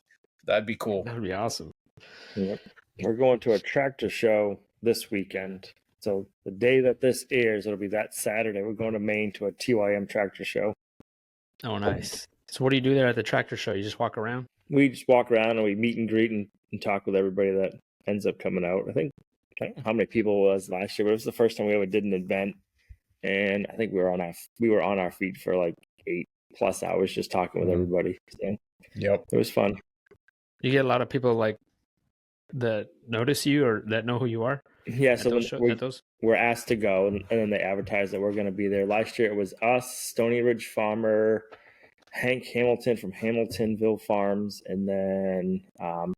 That'd be cool. That'd be awesome. Yep. We're going to a tractor show this weekend. So the day that this airs, it'll be that Saturday. We're going to Maine to a TYM tractor show. Oh, nice. So what do you do there at the tractor show? You just walk around? We just walk around and we meet and greet and talk with everybody that ends up coming out. I don't know how many people it was last year, but it was the first time we ever did an event. And I think we were on our feet for like 8+ hours just talking with everybody. So, yep. It was fun. You get a lot of people like that notice you or that know who you are? Yeah, so we're asked to go, and then they advertise that we're going to be there. Last year it was us, Stony Ridge Farmer, Hank Hamilton from Hamiltonville Farms, and then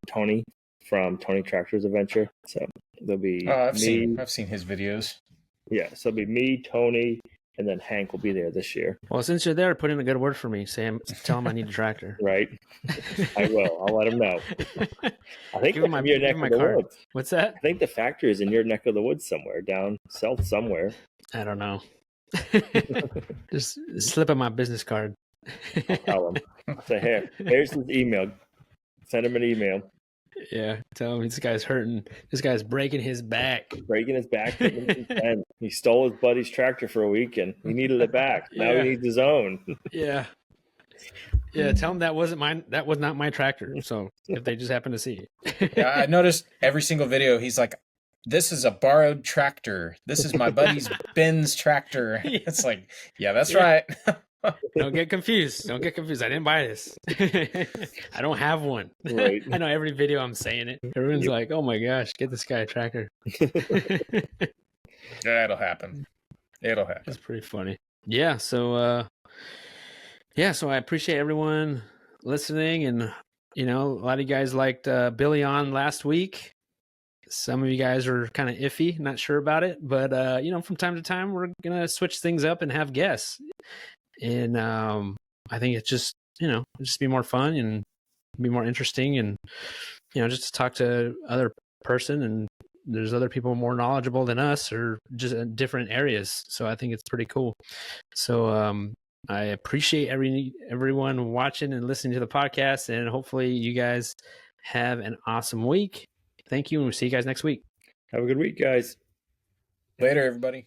Tony from Tony Tractors Adventure. So there'll be I've seen his videos. Yeah, so it'll be me, Tony, and then Hank will be there this year. Well, since you're there, put in a good word for me. Tell him I need a tractor. Right. I will. I'll let him know. I think it's in your neck of the woods. What's that? I think the factory is in your neck of the woods somewhere, down south somewhere. I don't know. Just slip him my business card. I'll tell him. Say, here's his email. Send him an email. Yeah, tell him this guy's hurting. This guy's breaking his back. He stole his buddy's tractor for a week and he needed it back. Now he needs his own. Yeah. Yeah, tell him that wasn't mine. That was not my tractor. So if they just happen to see it. Yeah, I noticed every single video he's like, "This is a borrowed tractor. This is my buddy's Ben's tractor." It's like, yeah, that's right. Don't get confused. I didn't buy this. I don't have one. Right. I know every video I'm saying it. Everyone's like, "Oh my gosh, get this guy a tractor." Yeah, it'll happen. That's pretty funny. Yeah. So, so I appreciate everyone listening. And, you know, a lot of you guys liked Billy on last week. Some of you guys are kind of iffy, not sure about it. But, you know, from time to time, we're going to switch things up and have guests. And I think it's just, you know, just be more fun and be more interesting. And, you know, just to talk to other person, and there's other people more knowledgeable than us, or just in different areas. So I think it's pretty cool. So I appreciate everyone watching and listening to the podcast, and hopefully you guys have an awesome week. Thank you, and we'll see you guys next week. Have a good week, guys. Later, everybody.